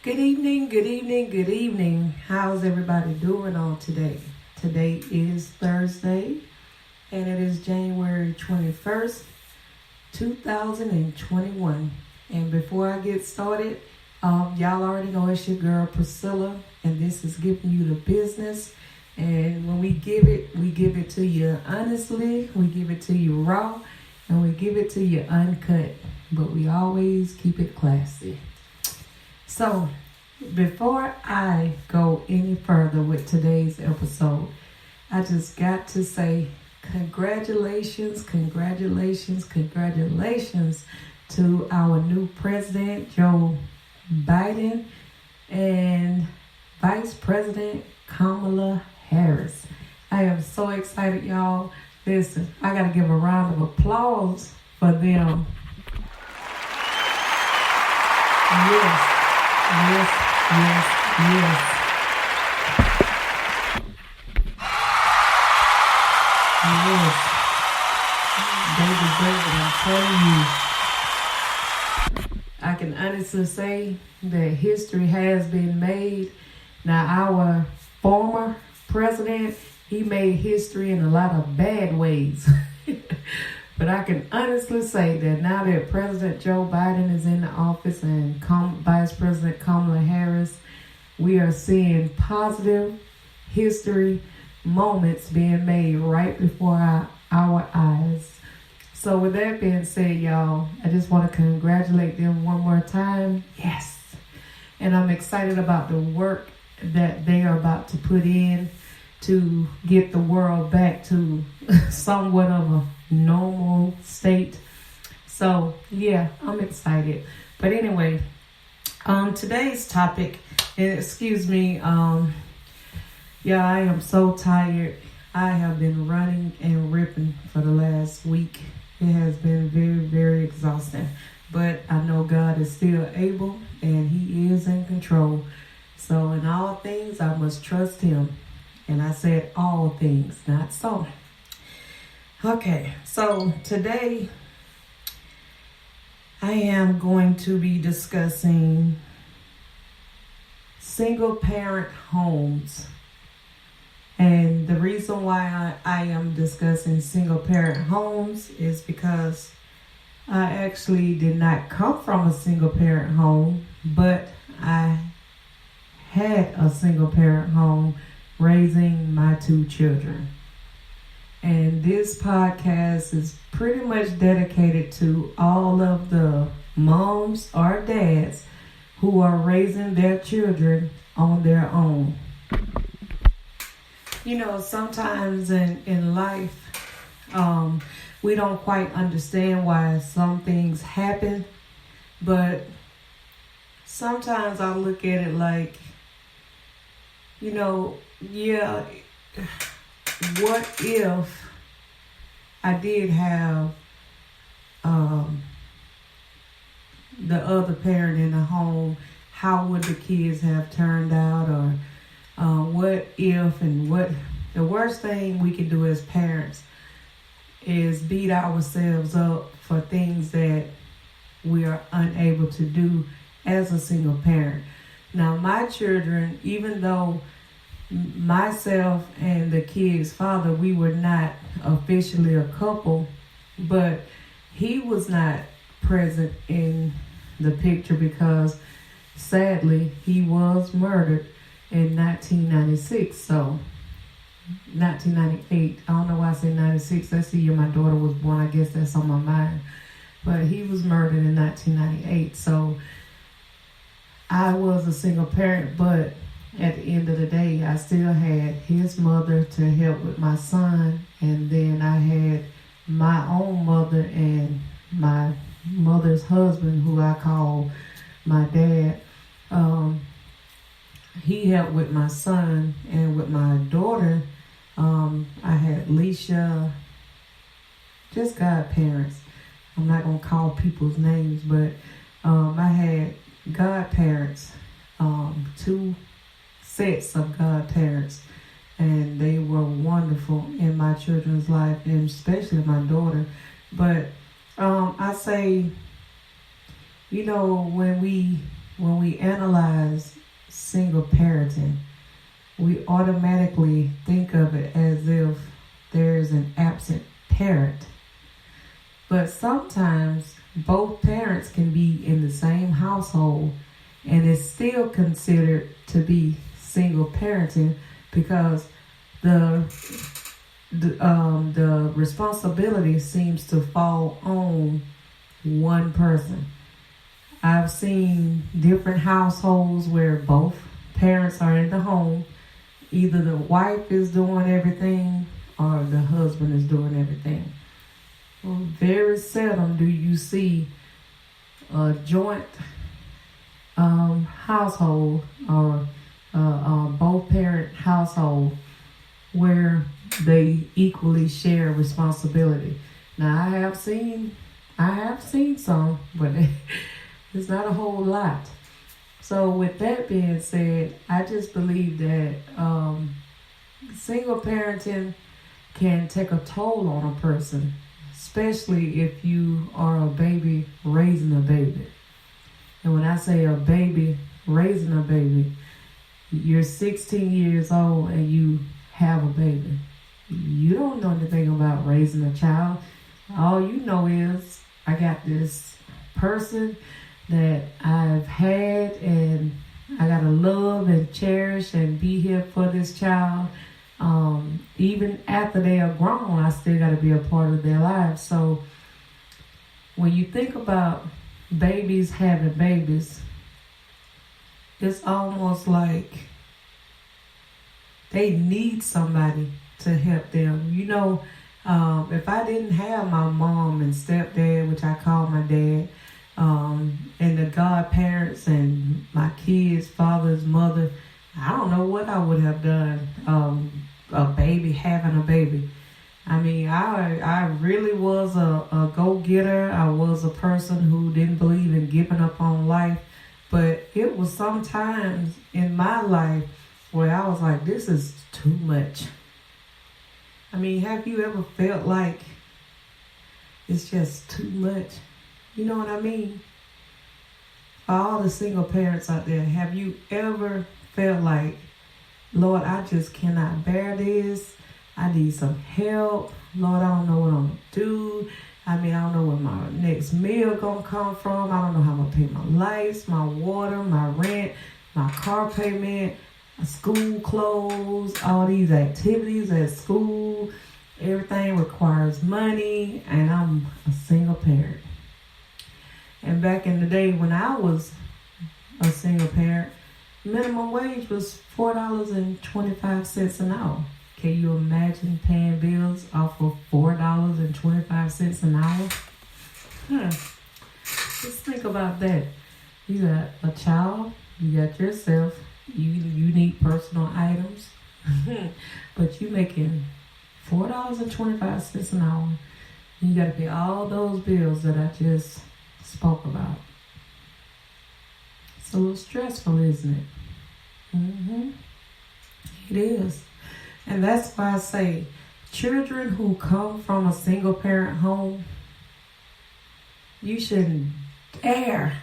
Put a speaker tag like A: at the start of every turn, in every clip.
A: Good evening, good evening, good evening. How's everybody doing on today? Today is Thursday, and it is January 21st, 2021. And before I get started, y'all already know it's your girl Priscilla, and this is giving you the business. And when we give it to you honestly, we give it to you raw, and we give it to you uncut. But we always keep it classy. So, before I go any further with today's episode, I just got to say congratulations to our new president, Joe Biden, and Vice President Kamala Harris. I am so excited, y'all. Listen, I got to give a round of applause for them. Yes. Yes. They deserve it, I'm telling you. I can honestly say that history has been made. Now, our former president, he made history in a lot of bad ways. But I can honestly say that now that President Joe Biden is in the office and Vice President Kamala Harris, we are seeing positive history moments being made right before our eyes. So with that being said, y'all, I just want to congratulate them one more time. Yes. And I'm excited about the work that they are about to put in to get the world back to somewhat of a normal state. So yeah, I'm excited. But anyway, today's topic, excuse me, I am so tired. I have been running and ripping for the last week. It has been very, very exhausting. But I know God is still able and He is in control. So in all things, I must trust Him. And I said all things, not some. Okay, so today I am going to be discussing single parent homes. And the reason why I am discussing single parent homes is because I actually did not come from a single parent home, but I had a single parent home raising my two children. And this podcast is pretty much dedicated to all of the moms or dads who are raising their children on their own. You know, sometimes in life, we don't quite understand why some things happen, but sometimes I look at it like, you know, yeah, what if I did have the other parent in the home? How would the kids have turned out? Or what if, and what the worst thing we can do as parents is beat ourselves up for things that we are unable to do as a single parent. Now, my children, even though myself and the kid's father, we were not officially a couple, but he was not present in the picture because sadly he was murdered in 1996. So 1998, I don't know why I say 96, that's the year my daughter was born. I guess that's on my mind. But he was murdered in 1998. So I was a single parent, but at the end of the day, I still had his mother to help with my son, and then I had my own mother and my mother's husband, who I call my dad. He helped with my son, and with my daughter, I had Leisha, just godparents. I'm not going to call people's names, but I had godparents, two sets of godparents, and they were wonderful in my children's life, and especially my daughter. But I say, you know, when we when we analyze single parenting, we automatically think of it as if there's an absent parent. But sometimes both parents can be in the same household and it's still considered to be single parenting because the responsibility seems to fall on one person. I've seen different households where both parents are in the home. Either the wife is doing everything or the husband is doing everything. Well, very seldom do you see a joint household or both parent household where they equally share responsibility. Now I have seen some, but it's not a whole lot. So with that being said, I just believe that single parenting can take a toll on a person, especially if you are a baby raising a baby. And when I say a baby raising a baby, you're 16 years old and you have a baby. You don't know anything about raising a child. All you know is I got this person that I've had and I gotta love and cherish and be here for this child. Even after they are grown, I still gotta be a part of their lives. So when you think about babies having babies, it's almost like they need somebody to help them. You know, if I didn't have my mom and stepdad, which I call my dad, and the godparents and my kids' father's mother, I don't know what I would have done. Having a baby. I mean, I really was a go-getter. I was a person who didn't believe in giving up on life. But it was sometimes in my life where I was like, this is too much. I mean, have you ever felt like it's just too much? You know what I mean? For all the single parents out there, have you ever felt like, Lord, I just cannot bear this. I need some help. Lord, I don't know what I'm going to do. I mean, I don't know where my next meal going to come from. I don't know how I'm going to pay my lights, my water, my rent, my car payment, my school clothes, all these activities at school. Everything requires money, and I'm a single parent. And back in the day when I was a single parent, minimum wage was $4.25 an hour. Can you imagine paying bills off of $4.25 an hour? Just think about that. You got a child, you got yourself, you need personal items, but you making $4.25 an hour. You got to pay all those bills that I just spoke about. It's a little stressful, isn't it? It is. And that's why I say children who come from a single parent home, you shouldn't dare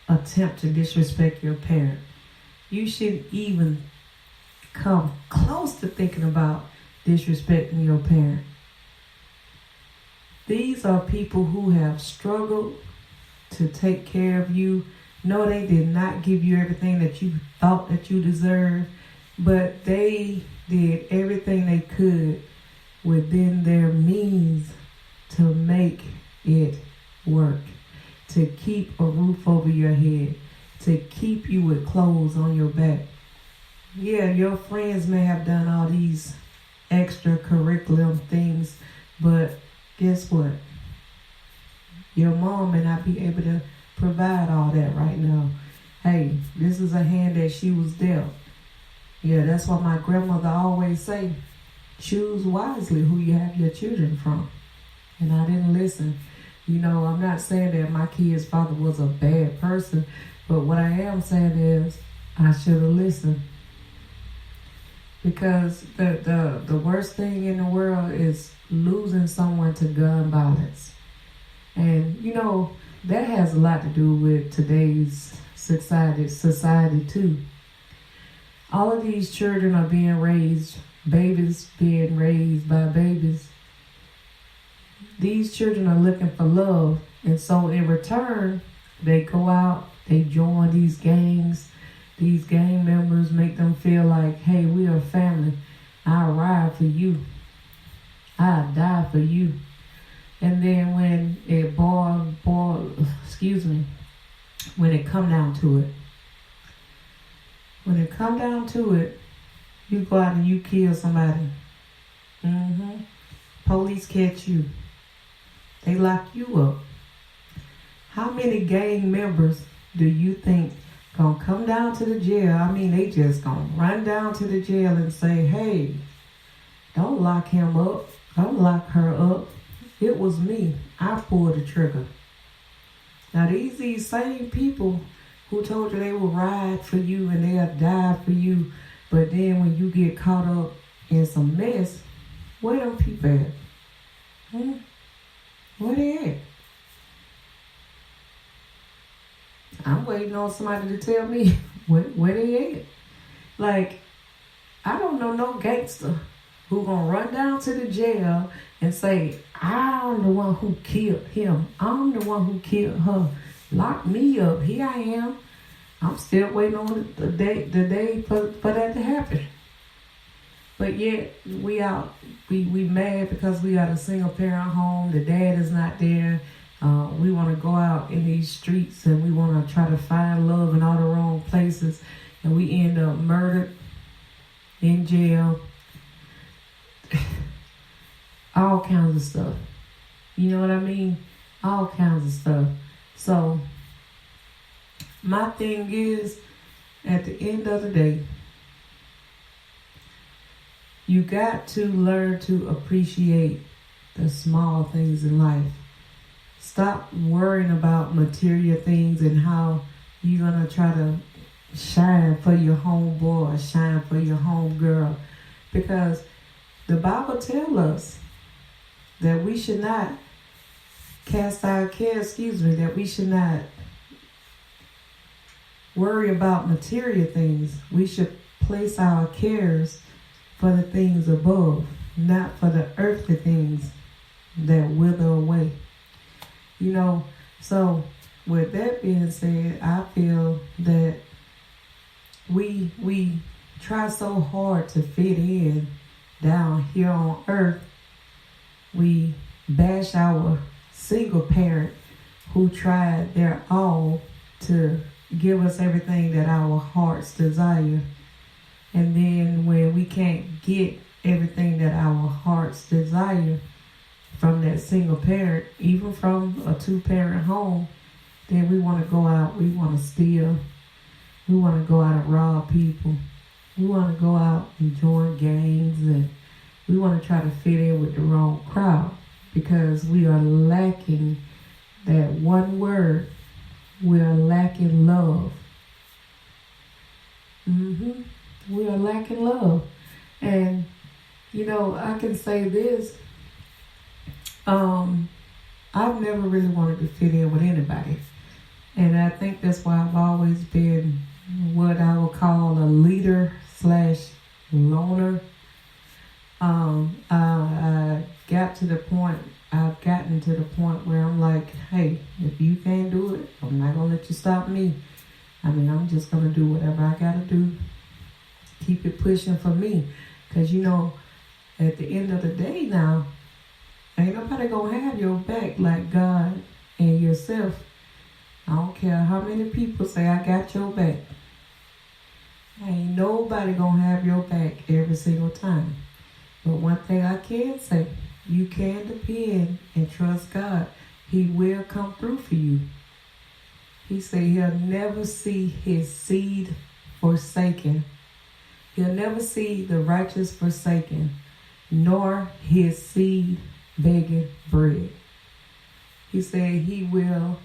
A: attempt to disrespect your parent. You shouldn't even come close to thinking about disrespecting your parent. These are people who have struggled to take care of you. No, they did not give you everything that you thought that you deserved, but they did everything they could within their means to make it work, to keep a roof over your head, to keep you with clothes on your back. Yeah, your friends may have done all these extracurricular things, but guess what? Your mom may not be able to provide all that right now. Hey, this is a hand that she was dealt. Yeah, that's why my grandmother always say, choose wisely who you have your children from. And I didn't listen. You know, I'm not saying that my kid's father was a bad person, but what I am saying is I should have listened. Because the worst thing in the world is losing someone to gun violence. And, you know, that has a lot to do with today's society too. All of these children are being raised, babies being raised by babies. These children are looking for love, and so in return, they go out, they join these gangs. These gang members make them feel like, hey, we are family. I'll ride for you. I'll die for you. And then when it when it come down to it, you go out and you kill somebody. Police catch you. They lock you up. How many gang members do you think gonna come down to the jail? I mean, they just gonna run down to the jail and say, hey, don't lock him up. Don't lock her up. It was me. I pulled the trigger. Now, these same people who told you they will ride for you and they'll die for you, but then when you get caught up in some mess, where them people at? Where they at? I'm waiting on somebody to tell me where they at. Like, I don't know no gangster who gonna run down to the jail and say, I'm the one who killed him. I'm the one who killed her. Lock me up. Here I am. I'm still waiting on the day for that to happen. But yet we mad because we got a single parent home. The dad is not there. We want to go out in these streets and we want to try to find love in all the wrong places, and we end up murdered, in jail, all kinds of stuff. You know what I mean? All kinds of stuff. So my thing is, at the end of the day, you got to learn to appreciate the small things in life. Stop worrying about material things and how you're going to try to shine for your homeboy or shine for your homegirl. Because the Bible tells us that we should not cast our care, that we should not worry about material things. We should place our cares for the things above, not for the earthly things that wither away. You know, so with that being said, I feel that we try so hard to fit in down here on earth. We bash our single parent who tried their all to give us everything that our hearts desire. And then when we can't get everything that our hearts desire from that single parent, even from a two-parent home, then we want to go out, we want to steal, we want to go out and rob people, we want to go out and join gangs, and we want to try to fit in with the wrong crowd because we are lacking that one word. We are lacking love. We are lacking love. And, you know, I can say this. I've never really wanted to fit in with anybody. And I think that's why I've always been what I would call a leader / loner. I've gotten to the point where I'm like, hey, if you can't do it, I'm not going to let you stop me. I mean, I'm just going to do whatever I got to do. Keep it pushing for me. Because, you know, at the end of the day now, ain't nobody going to have your back like God and yourself. I don't care how many people say, I got your back. Ain't nobody going to have your back every single time. But one thing I can say, you can depend and trust God. He will come through for you. He said he'll never see his seed forsaken. He'll never see the righteous forsaken, nor his seed begging bread. He said he will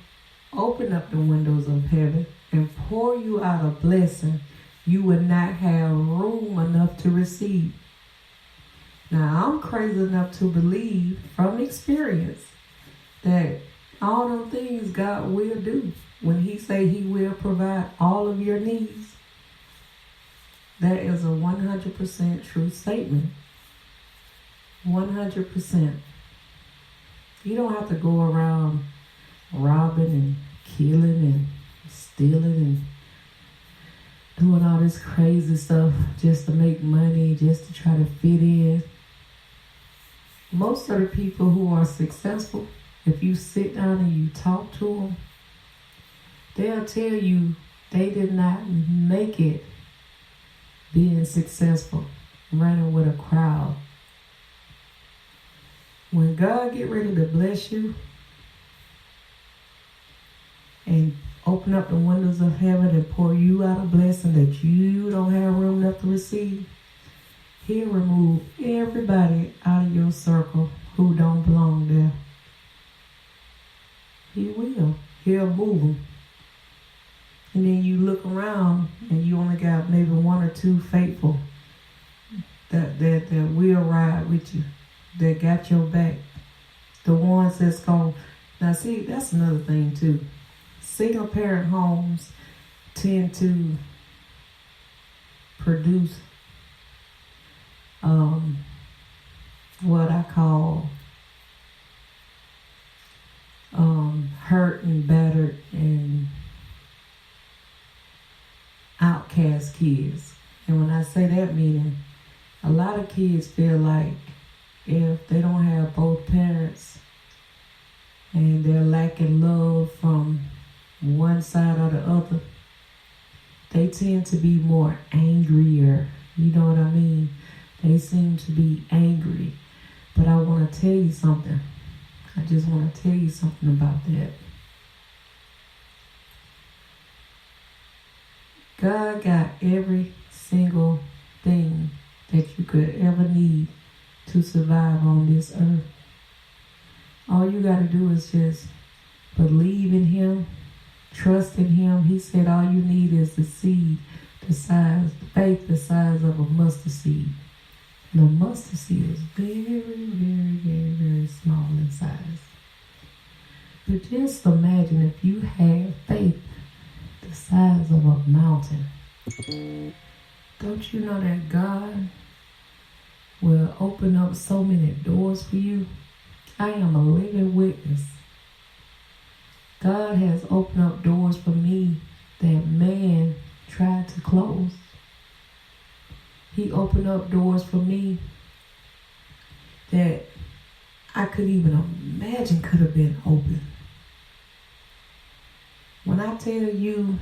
A: open up the windows of heaven and pour you out a blessing you would not have room enough to receive. Now, I'm crazy enough to believe from experience that All them things God will do. When he say he will provide all of your needs, that is a 100% true statement. 100%. You don't have to go around robbing and killing and stealing and doing all this crazy stuff just to make money, just to try to fit in. Most of the people who are successful, if you sit down and you talk to them, they'll tell you they did not make it being successful, running with a crowd. When God get ready to bless you and open up the windows of heaven and pour you out a blessing that you don't have room enough to receive, he'll remove everybody out of your circle who don't belong there. He will. He'll move them. And then you look around and you only got maybe one or two faithful that will ride with you, that got your back. The ones that's going. Now see, that's another thing too. Single parent homes tend to produce what I call hurt and battered and outcast kids. And when I say that, meaning a lot of kids feel like if they don't have both parents and they're lacking love from one side or the other, they tend to be more angrier. You know what I mean? They seem to be angry. But I want to tell you something. I just want to tell you something about that. God got every single thing that you could ever need to survive on this earth. All you got to do is just believe in him, trust in him. He said all you need is the seed, faith the size of a mustard seed. And a mustard seed is very, very, very, very small in size. But just imagine if you had faith the size of a mountain. Don't you know that God will open up so many doors for you? I am a living witness. God has opened up doors for me that man tried to close. He opened up doors for me that I could even imagine could have been open. When I tell you,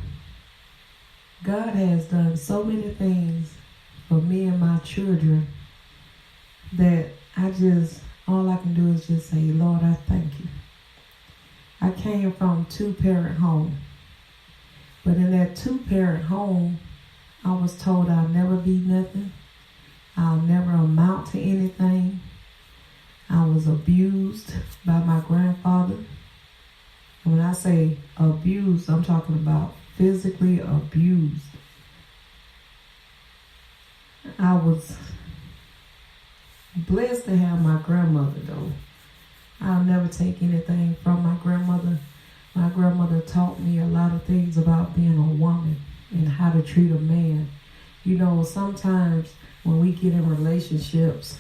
A: God has done so many things for me and my children that all I can do is just say, Lord, I thank you. I came from a 2-parent home. But in that 2-parent home, I was told I'll never be nothing. I'll never amount to anything. I was abused by my grandfather. And when I say abused, I'm talking about physically abused. I was blessed to have my grandmother, though. I'll never take anything from my grandmother. My grandmother taught me a lot of things about being a woman and how to treat a man. You know, sometimes when we get in relationships,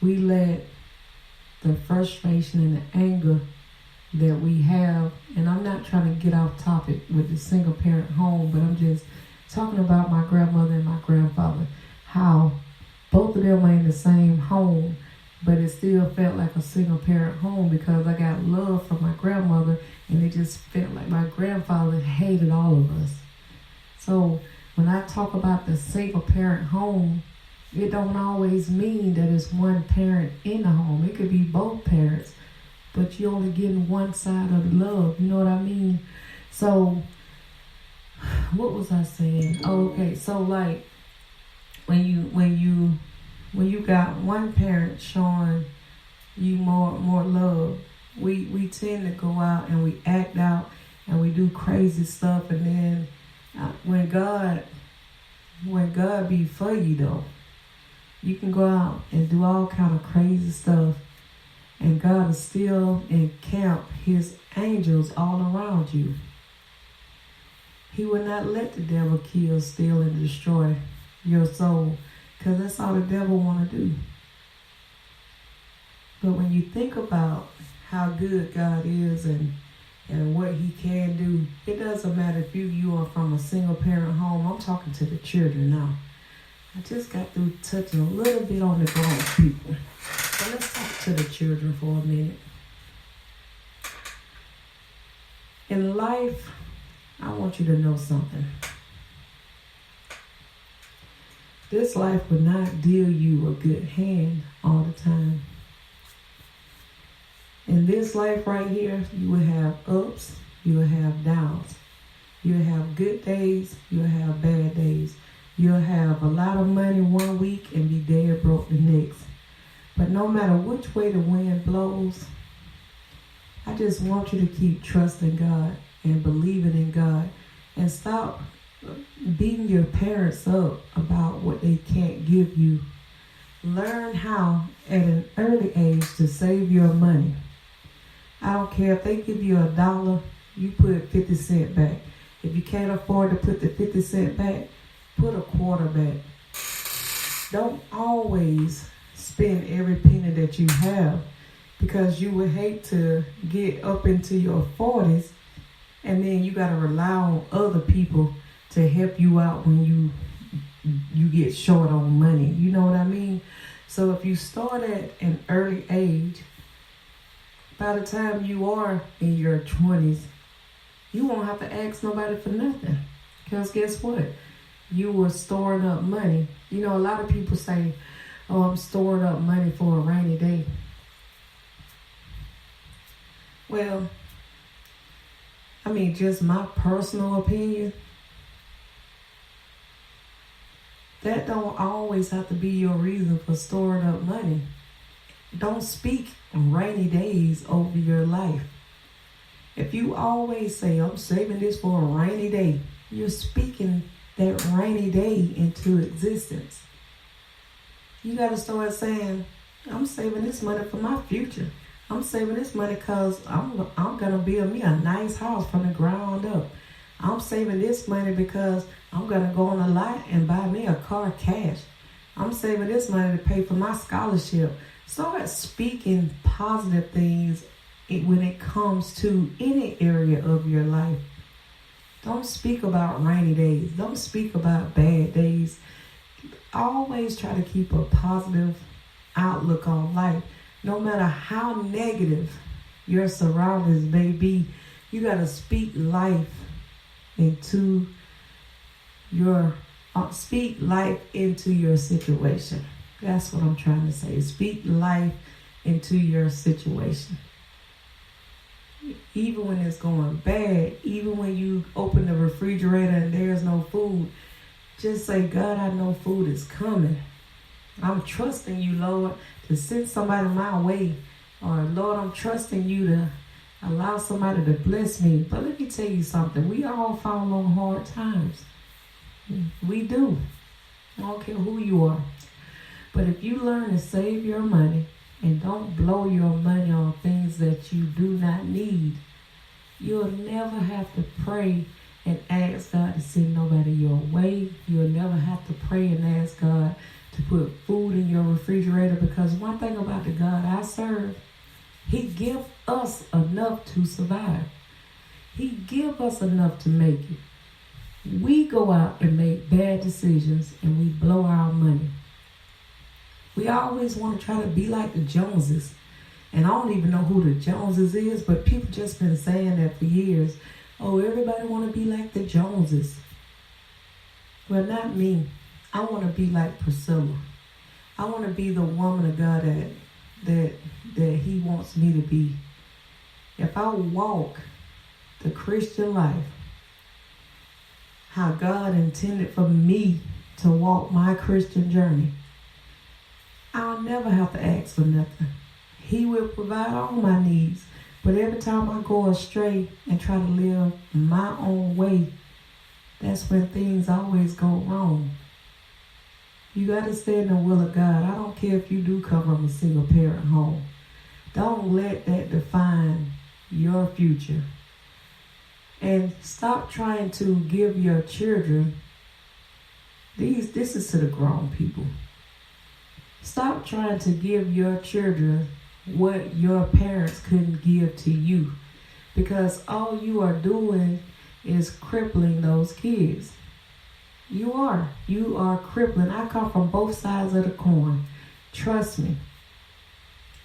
A: we let the frustration and the anger that we have, and I'm not trying to get off topic with the single parent home, but I'm just talking about my grandmother and my grandfather, how both of them were in the same home, but it still felt like a single parent home because I got love from my grandmother, and it just felt like my grandfather hated all of us. So when I talk about the single parent home, it don't always mean that it's one parent in the home. It could be both parents, but you're only getting one side of the love. You know what I mean? So what was I saying? Oh, okay. So like when you got one parent showing you more love, we tend to go out and we act out and we do crazy stuff, and then when God be for you though, you can go out and do all kind of crazy stuff, And God is still encamp his angels all around you. He will not let the devil kill, steal, and destroy your soul, because that's all the devil want to do. But when you think about how good God is and what he can do, it doesn't matter if you are from a single parent home. I'm talking to the children now. I just got through touching a little bit on the grown people. So let's talk to the children for a minute. In life, I want you to know something. This life will not deal you a good hand all the time. In this life right here, you will have ups, you will have downs. You'll have good days, you'll have bad days. You'll have a lot of money one week and be dead broke the next. But no matter which way the wind blows, I just want you to keep trusting God and believing in God, and stop beating your parents up about what they can't give you. Learn how at an early age to save your money. I don't care if they give you $1, you put 50 cents back. If you can't afford to put the 50 cents back, put a quarter back. Don't always spend every penny that you have, because you would hate to get up into your 40s and then you got to rely on other people to help you out when you get short on money. You know what I mean? So if you start at an early age, by the time you are in your 20s, you won't have to ask nobody for nothing. Because guess what? You were storing up money. You know, a lot of people say, oh, I'm storing up money for a rainy day. Well, I mean, just my personal opinion, that don't always have to be your reason for storing up money. Don't speak rainy days over your life. If you always say, I'm saving this for a rainy day, you're speaking that rainy day into existence. You got to start saying, I'm saving this money for my future. I'm saving this money because I'm going to build me a nice house from the ground up. I'm saving this money because I'm going to go on a lot and buy me a car cash. I'm saving this money to pay for my scholarship. Start speaking positive things when it comes to any area of your life. Don't speak about rainy days. Don't speak about bad days. Always try to keep a positive outlook on life. No matter how negative your surroundings may be, you got to speak life into your situation. That's what I'm trying to say. Speak life into your situation. Even when it's going bad, even when you open the refrigerator and there's no food, just say, God, I know food is coming. I'm trusting you, Lord, to send somebody my way. Or, Lord, I'm trusting you to allow somebody to bless me. But let me tell you something. We all fall on hard times. We do. I don't care who you are. But if you learn to save your money and don't blow your money on things that you do not need, you'll never have to pray and ask God to send nobody your way. You'll never have to pray and ask God to put food in your refrigerator, because one thing about the God I serve, He gives us enough to survive. He gives us enough to make it. We go out and make bad decisions and we blow our money. We always want to try to be like the Joneses. And I don't even know who the Joneses is, but people just been saying that for years. Oh, everybody want to be like the Joneses. Well, not me. I want to be like Priscilla. I want to be the woman of God that He wants me to be. If I walk the Christian life, how God intended for me to walk my Christian journey, I'll never have to ask for nothing. He will provide all my needs. But every time I go astray and try to live my own way, that's when things always go wrong. You got to stay in the will of God. I don't care if you do come from a single parent home. Don't let that define your future. And stop trying to give your children, this is to the grown people. Stop trying to give your children what your parents couldn't give to you. Because all you are doing is crippling those kids. You are crippling. I come from both sides of the coin. Trust me.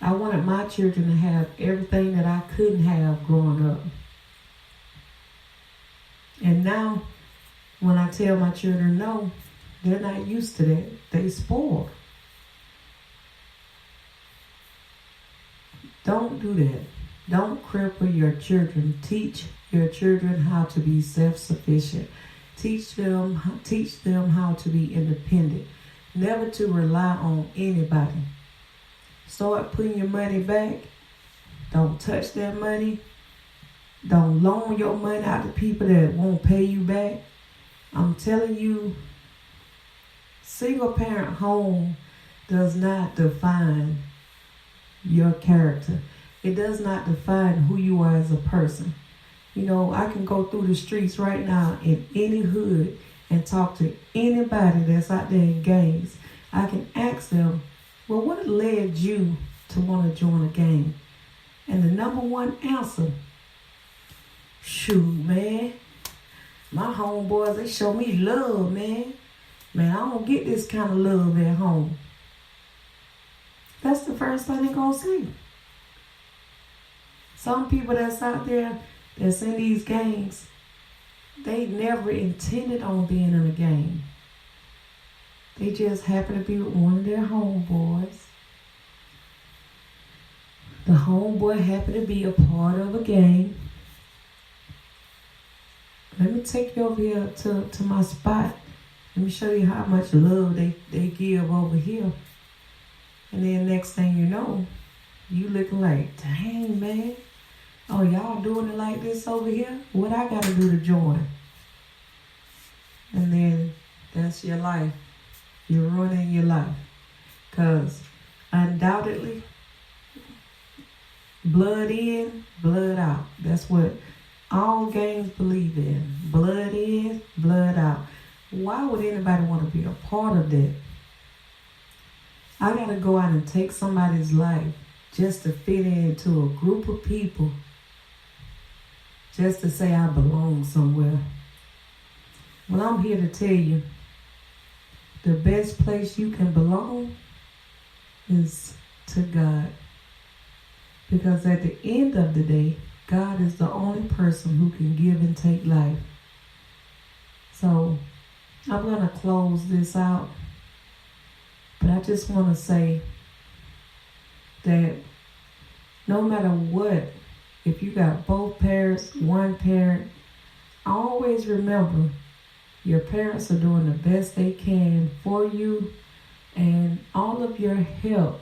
A: I wanted my children to have everything that I couldn't have growing up. And now, when I tell my children no, they're not used to that. They spoiled. Don't do that. Don't cripple your children. Teach your children how to be self-sufficient. Teach them how to be independent. Never to rely on anybody. Start putting your money back. Don't touch that money. Don't loan your money out to people that won't pay you back. I'm telling you, single parent home does not define your character. It does not define who you are as a person. You know, I can go through the streets right now in any hood and talk to anybody that's out there in gangs. I can ask them, well, what led you to want to join a gang? And the number one answer, shoot, man, my homeboys, they show me love, man. Man, I don't get this kind of love at home. That's the first thing they're going to say. Some people that's out there that's in these gangs, they never intended on being in a gang. They just happen to be with one of their homeboys. The homeboy happened to be a part of a gang. Let me take you over here to my spot. Let me show you how much love they give over here. And then next thing you know, you looking like, dang, man. Oh, y'all doing it like this over here? What I got to do to join? And then that's your life. You're ruining your life. Because undoubtedly, blood in, blood out. That's what all gangs believe in. Blood in, blood out. Why would anybody want to be a part of that? I got to go out and take somebody's life just to fit into a group of people. Just to say I belong somewhere. Well, I'm here to tell you, the best place you can belong is to God. Because at the end of the day, God is the only person who can give and take life. So, I'm going to close this out. But I just want to say that no matter what, if you got both parents, one parent, always remember your parents are doing the best they can for you, and all of your help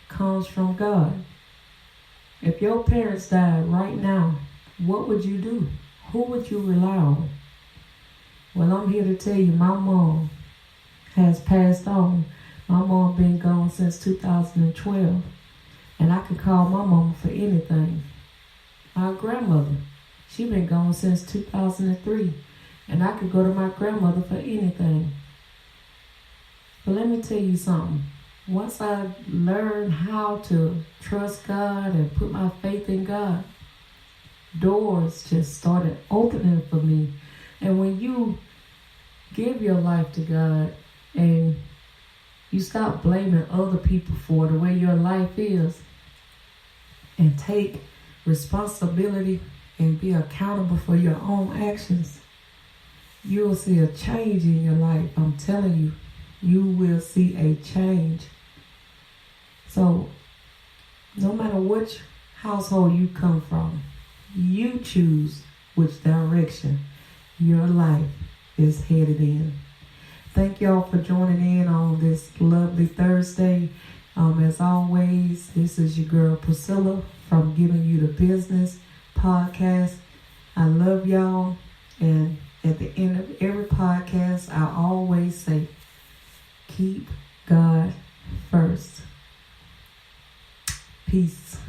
A: comes from God. If your parents died right now, what would you do? Who would you rely on? Well, I'm here to tell you, my mom has passed on. My mom been gone since 2012, and I can call my mama for anything. My grandmother, she been gone since 2003, and I could go to my grandmother for anything. But let me tell you something. Once I learned how to trust God and put my faith in God, doors just started opening for me. And when you give your life to God and you stop blaming other people for the way your life is and take responsibility and be accountable for your own actions, you'll see a change in your life. I'm telling you, you will see a change. So, no matter which household you come from, you choose which direction your life is headed in. Thank y'all for joining in on this lovely Thursday. As always, this is your girl Priscilla from Giving You the Business podcast. I love y'all, and at the end of every podcast, I always say, keep God first. Peace.